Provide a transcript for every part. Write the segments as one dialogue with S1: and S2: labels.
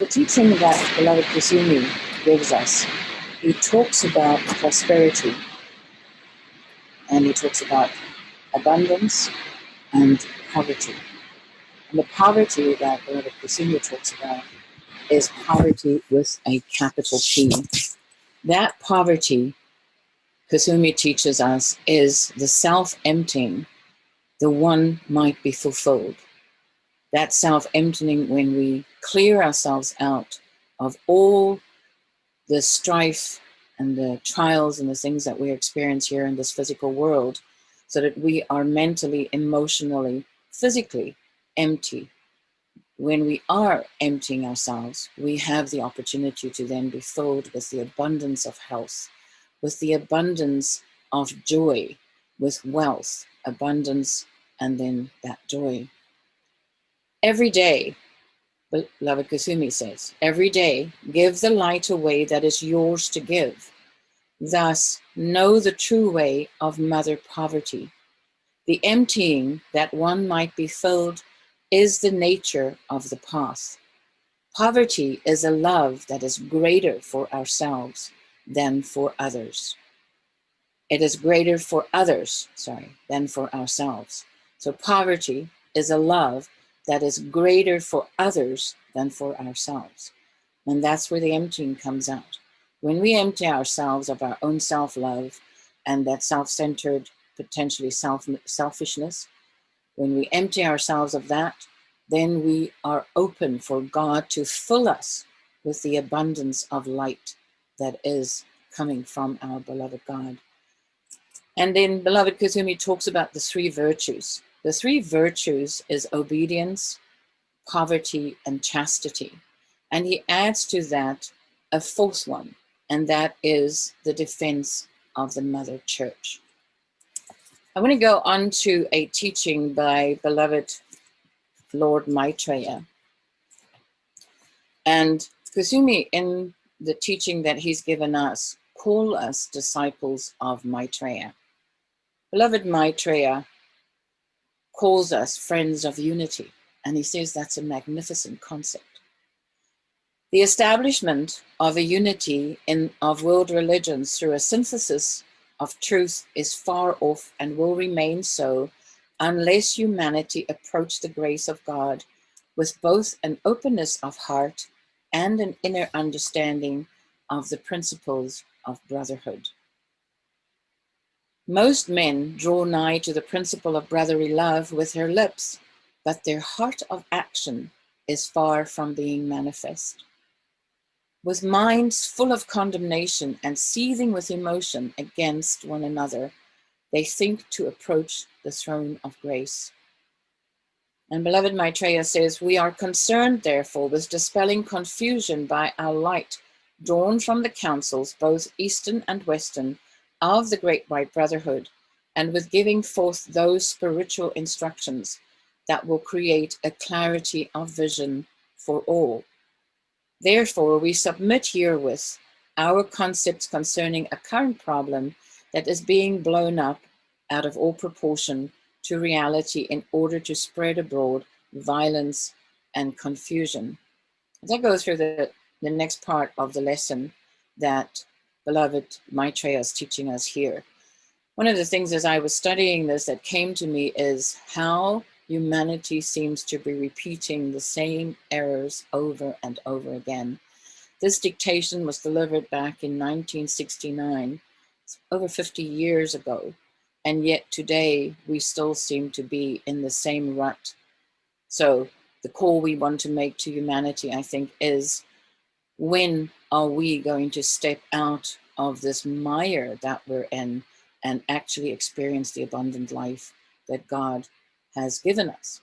S1: The teaching that beloved Kusumi gives us, he talks about prosperity and he talks about abundance and poverty. And the poverty that beloved Kusumi talks about is poverty with a capital P. That poverty, Kusumi teaches us, is the self-emptying, the one might be fulfilled. That self-emptying when we clear ourselves out of all the strife and the trials and the things that we experience here in this physical world, so that we are mentally, emotionally, physically empty. When we are emptying ourselves, we have the opportunity to then be filled with the abundance of health, with the abundance of joy, with wealth, abundance, and then that joy. Every day, beloved Kusumi says, every day give the light away that is yours to give. Thus, know the true way of mother poverty. The emptying that one might be filled is the nature of the path. Poverty is a love that is greater for ourselves than for others. It is greater for others, than for ourselves. So poverty is a love that is greater for others than for ourselves. And that's where the emptying comes out. When we empty ourselves of our own self-love and that self-centered, potentially selfishness, when we empty ourselves of that, then we are open for God to fill us with the abundance of light that is coming from our beloved God. And then beloved Kusumi talks about the three virtues. The three virtues is obedience, poverty, and chastity. And he adds to that a fourth one, and that is the defense of the Mother Church. I want to go on to a teaching by beloved Lord Maitreya. And Kusumi, in the teaching that he's given us, call us disciples of Maitreya. Beloved Maitreya calls us friends of unity, and he says that's a magnificent concept. The establishment of a unity of world religions through a synthesis of truth is far off and will remain so unless humanity approach the grace of God with both an openness of heart and an inner understanding of the principles of brotherhood. Most men draw nigh to the principle of brotherly love with their lips, but their heart of action is far from being manifest. With minds full of condemnation and seething with emotion against one another, they think to approach the throne of grace. And beloved Maitreya says, we are concerned, therefore, with dispelling confusion by our light, drawn from the councils, both Eastern and Western, of the Great White Brotherhood, and with giving forth those spiritual instructions that will create a clarity of vision for all. Therefore, we submit herewith our concepts concerning a current problem that is being blown up out of all proportion to reality in order to spread abroad violence and confusion. As I go through the next part of the lesson that beloved Maitreya is teaching us here, one of the things as I was studying this that came to me is how humanity seems to be repeating the same errors over and over again. This dictation was delivered back in 1969, over 50 years ago, and yet today we still seem to be in the same rut. So the call we want to make to humanity, I think, is when are we going to step out of this mire that we're in and actually experience the abundant life that God has given us?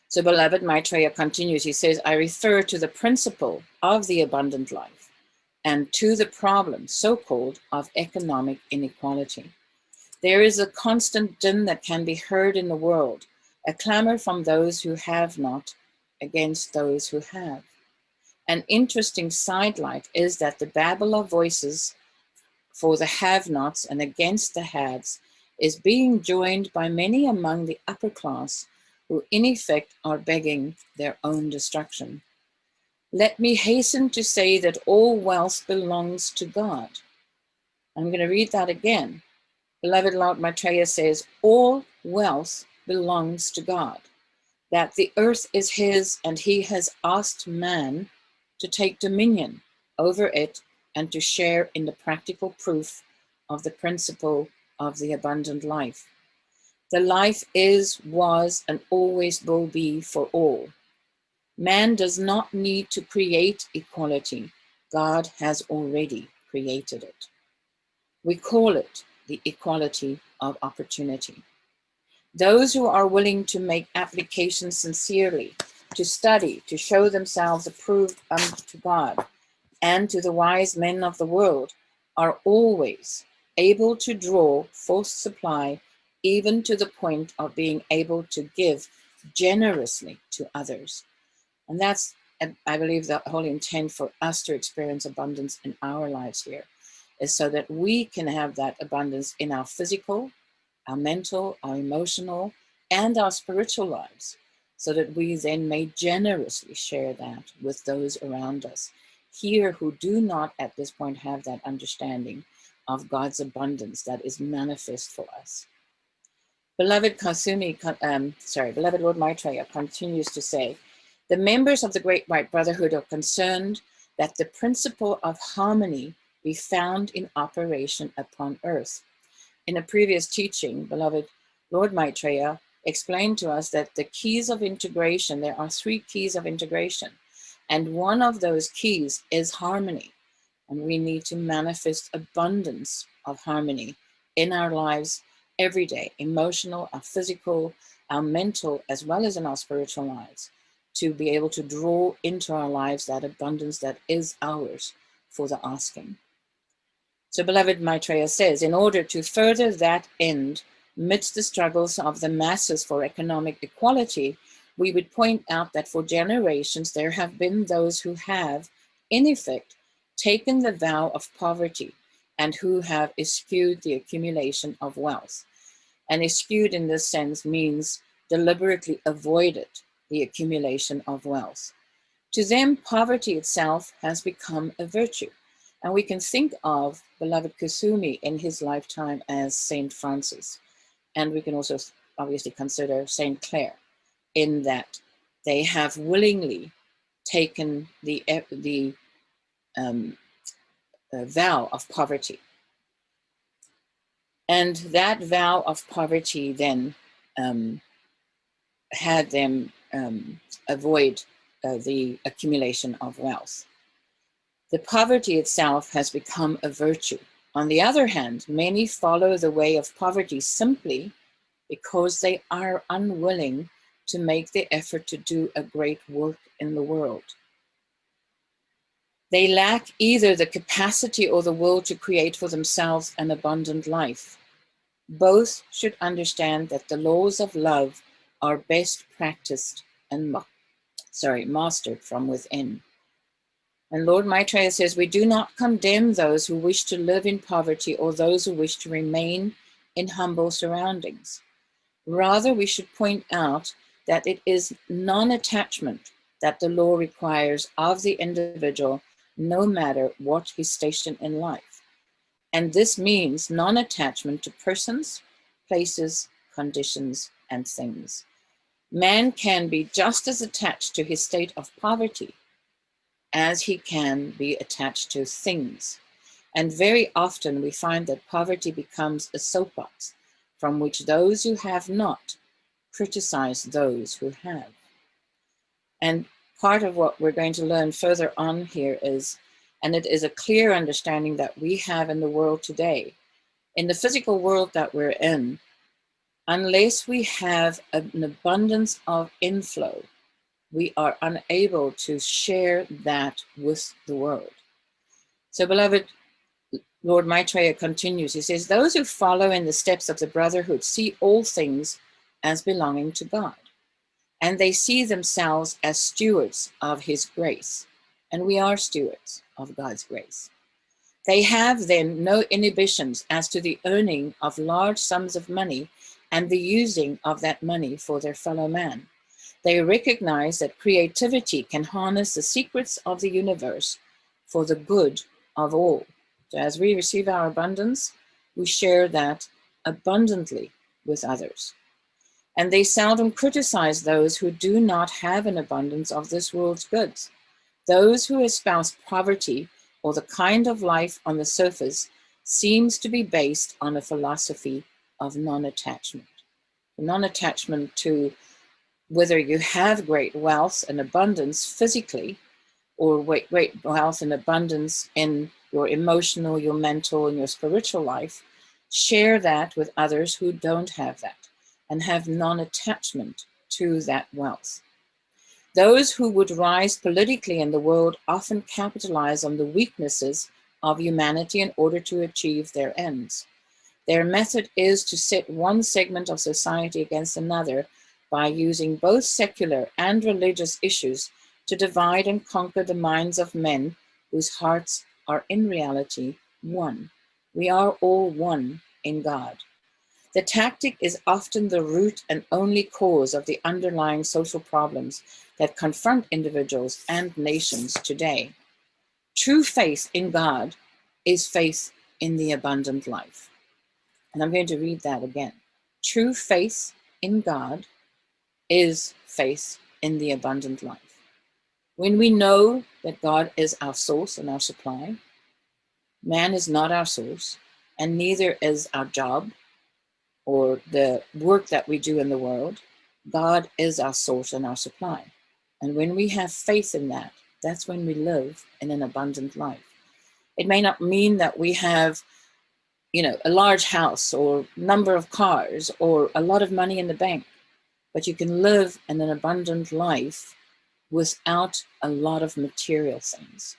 S1: So beloved Maitreya continues, he says, I refer to the principle of the abundant life and to the problem, so-called, of economic inequality. There is a constant din that can be heard in the world, a clamor from those who have not against those who have. An interesting sidelight is that the babble of voices for the have-nots and against the haves is being joined by many among the upper class who in effect are begging their own destruction. Let me hasten to say that all wealth belongs to God. I'm going to read that again. Beloved Lord Maitreya says, all wealth belongs to God, that the earth is his and he has asked man to take dominion over it and to share in the practical proof of the principle of the abundant life. The life is, was, and always will be for all. Man does not need to create equality. God has already created it. We call it the equality of opportunity. Those who are willing to make application sincerely, to study, to show themselves approved unto God and to the wise men of the world, are always able to draw forth supply, even to the point of being able to give generously to others. And that's, I believe, the whole intent for us to experience abundance in our lives here, is so that we can have that abundance in our physical, our mental, our emotional, and our spiritual lives, so that we then may generously share that with those around us here who do not at this point have that understanding of God's abundance that is manifest for us. Beloved Beloved Lord Maitreya continues to say, the members of the Great White Brotherhood are concerned that the principle of harmony be found in operation upon earth. In a previous teaching, beloved Lord Maitreya explained to us that the keys of integration, there are 3 keys of integration, and one of those keys is harmony. And we need to manifest abundance of harmony in our lives every day, emotional, our physical, our mental, as well as in our spiritual lives, to be able to draw into our lives that abundance that is ours for the asking. So beloved Maitreya says, in order to further that end, amidst the struggles of the masses for economic equality, we would point out that for generations there have been those who have, in effect, taken the vow of poverty and who have eschewed the accumulation of wealth. And eschewed in this sense means deliberately avoided the accumulation of wealth. To them, poverty itself has become a virtue. And we can think of beloved Kusumi in his lifetime as Saint Francis. And we can also obviously consider Saint Clare, in that they have willingly taken the vow of poverty. And that vow of poverty then had them avoid the accumulation of wealth. The poverty itself has become a virtue. On the other hand, many follow the way of poverty simply because they are unwilling to make the effort to do a great work in the world. They lack either the capacity or the will to create for themselves an abundant life. Both should understand that the laws of love are best practiced and mastered from within. And Lord Maitreya says, we do not condemn those who wish to live in poverty or those who wish to remain in humble surroundings. Rather, we should point out that it is non-attachment that the law requires of the individual, no matter what his station in life. And this means non-attachment to persons, places, conditions, and things. Man can be just as attached to his state of poverty as he can be attached to things. And very often we find that poverty becomes a soapbox from which those who have not criticize those who have. And part of what we're going to learn further on here is, and it is a clear understanding that we have in the world today, in the physical world that we're in, unless we have an abundance of inflow, we are unable to share that with the world. So beloved, Lord Maitreya continues, he says, those who follow in the steps of the Brotherhood see all things as belonging to God, and they see themselves as stewards of his grace, and we are stewards of God's grace. They have then no inhibitions as to the earning of large sums of money and the using of that money for their fellow man. They recognize that creativity can harness the secrets of the universe for the good of all. So as we receive our abundance, we share that abundantly with others. And they seldom criticize those who do not have an abundance of this world's goods. Those who espouse poverty or the kind of life on the surface seems to be based on a philosophy of non-attachment. Non-attachment to whether you have great wealth and abundance physically, or great wealth and abundance in your emotional, your mental, and your spiritual life. Share that with others who don't have that and have non-attachment to that wealth. Those who would rise politically in the world often capitalize on the weaknesses of humanity in order to achieve their ends. Their method is to set one segment of society against another by using both secular and religious issues to divide and conquer the minds of men whose hearts are in reality one. We are all one in God. The tactic is often the root and only cause of the underlying social problems that confront individuals and nations today. True faith in God is faith in the abundant life. And I'm going to read that again. True faith in God is faith in the abundant life. When we know that God is our source and our supply, man is not our source, and neither is our job or the work that we do in the world. God is our source and our supply. And when we have faith in that, that's when we live in an abundant life. It may not mean that we have, a large house or number of cars or a lot of money in the bank, but you can live in an abundant life without a lot of material things.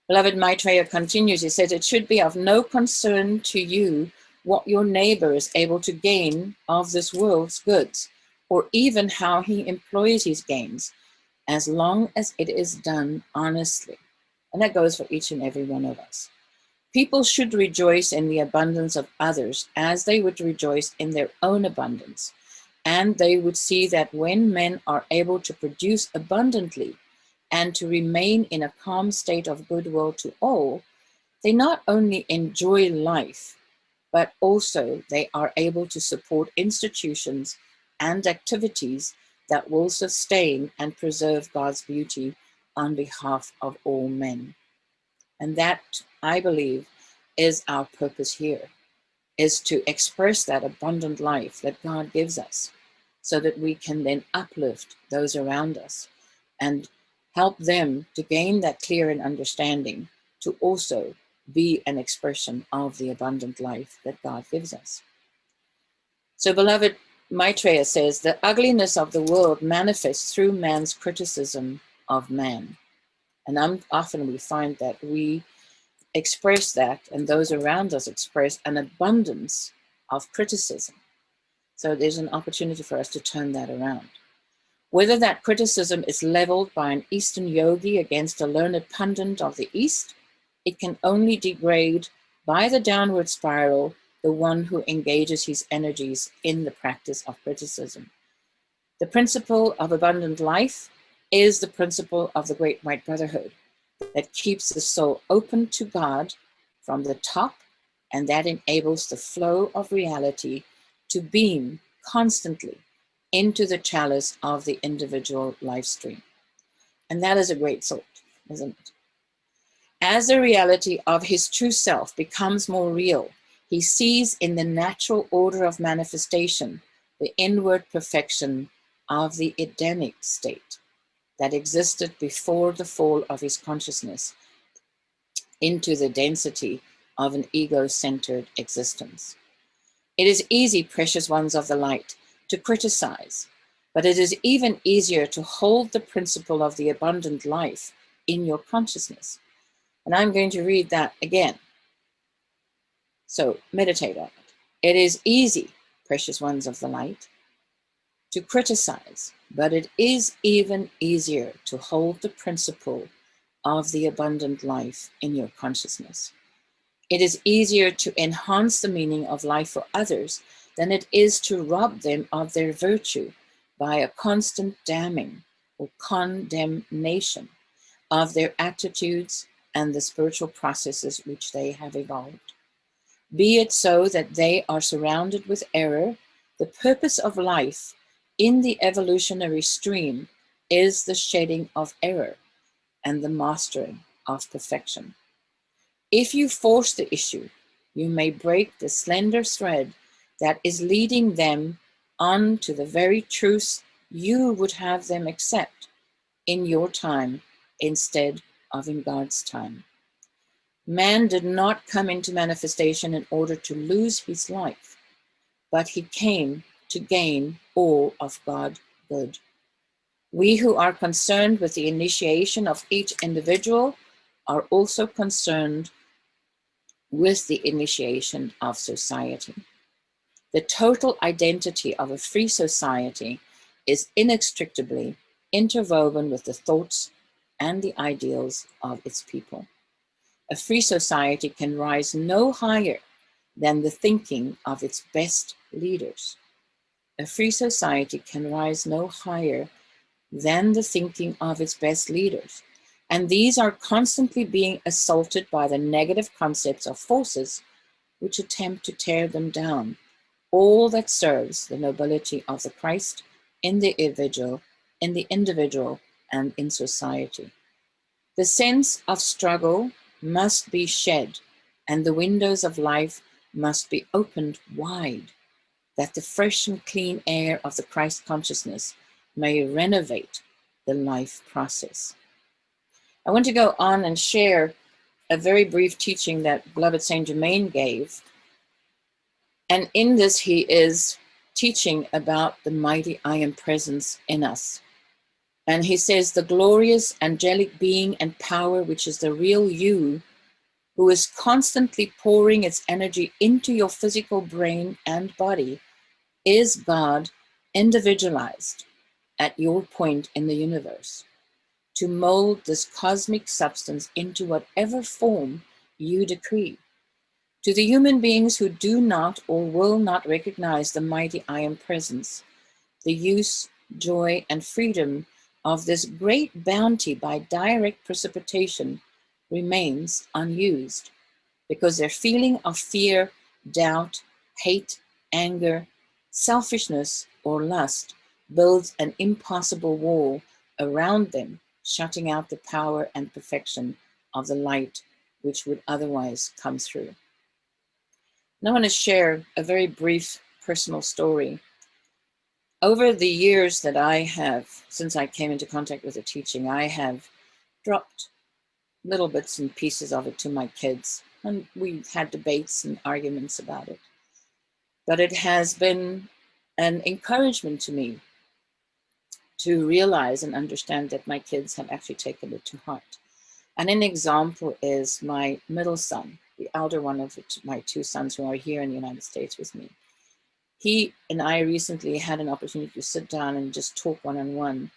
S1: Beloved, Maitreya continues, he says, it should be of no concern to you what your neighbor is able to gain of this world's goods, or even how he employs his gains, as long as it is done honestly. And that goes for each and every one of us. People should rejoice in the abundance of others as they would rejoice in their own abundance. And they would see that when men are able to produce abundantly and to remain in a calm state of goodwill to all, they not only enjoy life, but also they are able to support institutions and activities that will sustain and preserve God's beauty on behalf of all men. And that, I believe, is our purpose here, is to express that abundant life that God gives us so that we can then uplift those around us and help them to gain that clear and understanding to also be an expression of the abundant life that God gives us. So, beloved, Maitreya says, the ugliness of the world manifests through man's criticism of man. And often we find that we express that, and those around us express an abundance of criticism. So there's an opportunity for us to turn that around. Whether that criticism is leveled by an Eastern yogi against a learned pundit of the East, it can only degrade by the downward spiral the one who engages his energies in the practice of criticism. The principle of abundant life is the principle of the Great White Brotherhood that keeps the soul open to God from the top, and that enables the flow of reality to beam constantly into the chalice of the individual life stream. And that is a great thought, isn't it? As the reality of his true self becomes more real, he sees in the natural order of manifestation the inward perfection of the Edenic state that existed before the fall of his consciousness into the density of an ego-centered existence. It is easy, precious ones of the light, to criticize, but it is even easier to hold the principle of the abundant life in your consciousness. And I'm going to read that again. So meditate on it. It is easy, precious ones of the light, to criticize, but it is even easier to hold the principle of the abundant life in your consciousness. It is easier to enhance the meaning of life for others than it is to rob them of their virtue by a constant damning or condemnation of their attitudes and the spiritual processes which they have evolved. Be it so that they are surrounded with error. The purpose of life in the evolutionary stream is the shedding of error and the mastering of perfection. If you force the issue, you may break the slender thread that is leading them on to the very truths you would have them accept in your time instead of in God's time. Man did not come into manifestation in order to lose his life, but he came to gain all of God good. We who are concerned with the initiation of each individual are also concerned with the initiation of society. The total identity of a free society is inextricably interwoven with the thoughts and the ideals of its people. A free society can rise no higher than the thinking of its best leaders. A free society can rise no higher than the thinking of its best leaders. And these are constantly being assaulted by the negative concepts of forces which attempt to tear them down, all that serves the nobility of the Christ in the individual and in society. The sense of struggle must be shed, and the windows of life must be opened wide, that the fresh and clean air of the Christ consciousness may renovate the life process. I want to go on and share a very brief teaching that beloved Saint Germain gave. And in this, he is teaching about the mighty I Am presence in us. And he says, the glorious angelic being and power, which is the real you, who is constantly pouring its energy into your physical brain and body, is God individualized at your point in the universe, to mold this cosmic substance into whatever form you decree. To the human beings who do not or will not recognize the mighty I Am presence, the use, joy, and freedom of this great bounty by direct precipitation remains unused, because their feeling of fear, doubt, hate, anger, selfishness, or lust builds an impossible wall around them, shutting out the power and perfection of the light which would otherwise come through. And I want to share a very brief personal story. Over the years that I have, since I came into contact with the teaching, I have dropped little bits and pieces of it to my kids, and we've had debates and arguments about it. But it has been an encouragement to me to realize and understand that my kids have actually taken it to heart. And an example is my middle son, the elder one of my two sons who are here in the United States with me. He and I recently had an opportunity to sit down and just talk one-on-one.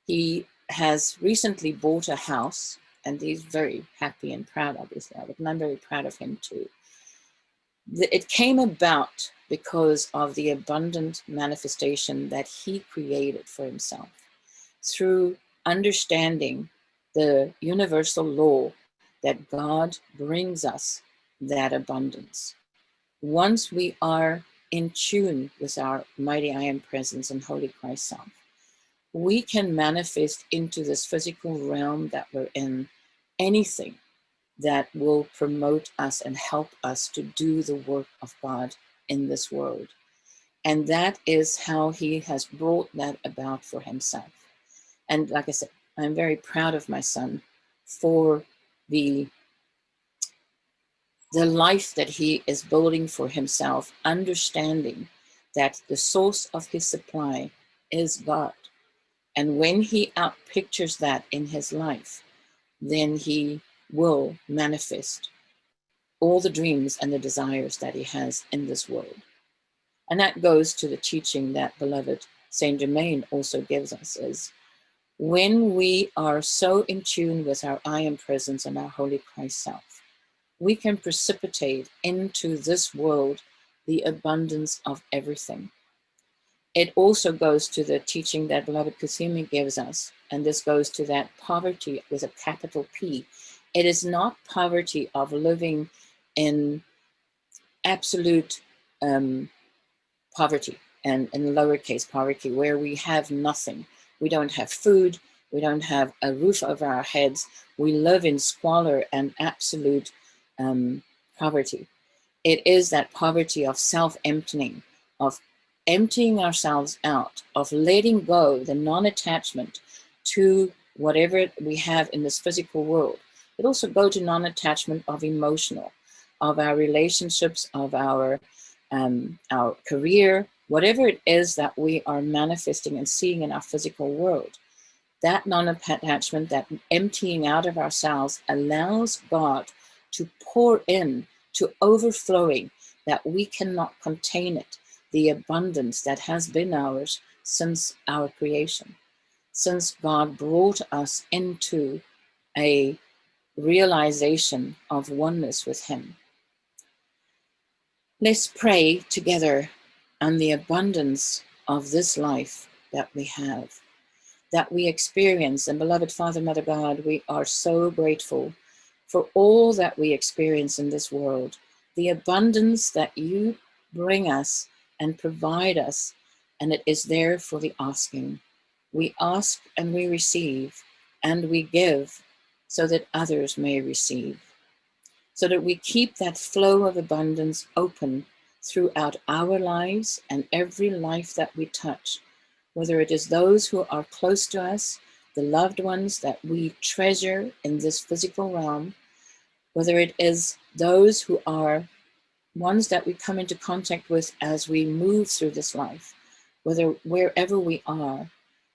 S1: He has recently bought a house, and he's very happy and proud, obviously, of it, and I'm very proud of him too. It came about because of the abundant manifestation that he created for himself through understanding the universal law that God brings us that abundance. Once we are in tune with our mighty I Am presence and Holy Christ self, we can manifest into this physical realm that we're in anything that will promote us and help us to do the work of God in this world. And that is how he has brought that about for himself. And like I said, I'm very proud of my son for the life that he is building for himself, understanding that the source of his supply is God. And when he outpictures that in his life, then he will manifest all the dreams and the desires that he has in this world. And that goes to the teaching that beloved Saint Germain also gives us, is when we are so in tune with our I Am presence and our Holy Christ self, we can precipitate into this world the abundance of everything. It also goes to the teaching that beloved Kusumi gives us, and this goes to that poverty with a capital P. It is not poverty of living in absolute poverty and in lowercase poverty, where we have nothing. We don't have food, we don't have a roof over our heads, we live in squalor and absolute poverty. It is that poverty of self-emptying, of emptying ourselves out, of letting go the non-attachment to whatever we have in this physical world. It also goes to non-attachment of emotional, of our relationships, of our career, whatever it is that we are manifesting and seeing in our physical world. That non-attachment, that emptying out of ourselves allows God to pour in, to overflowing, that we cannot contain it, the abundance that has been ours since our creation, since God brought us into a realization of oneness with Him. Let's pray together on the abundance of this life that we have, that we experience. And beloved Father, Mother God, we are so grateful for all that we experience in this world, the abundance that you bring us and provide us, and it is there for the asking. We ask and we receive, and we give so that others may receive, so that we keep that flow of abundance open throughout our lives and every life that we touch, whether it is those who are close to us, the loved ones that we treasure in this physical realm, whether it is those who are ones that we come into contact with as we move through this life, wherever we are.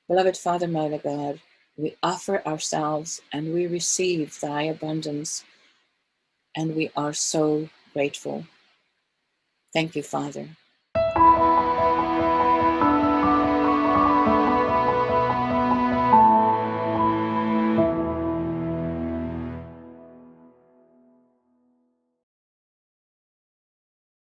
S1: Beloved Father, Mother God, we offer ourselves and we receive thy abundance, and we are so grateful. Thank you, Father.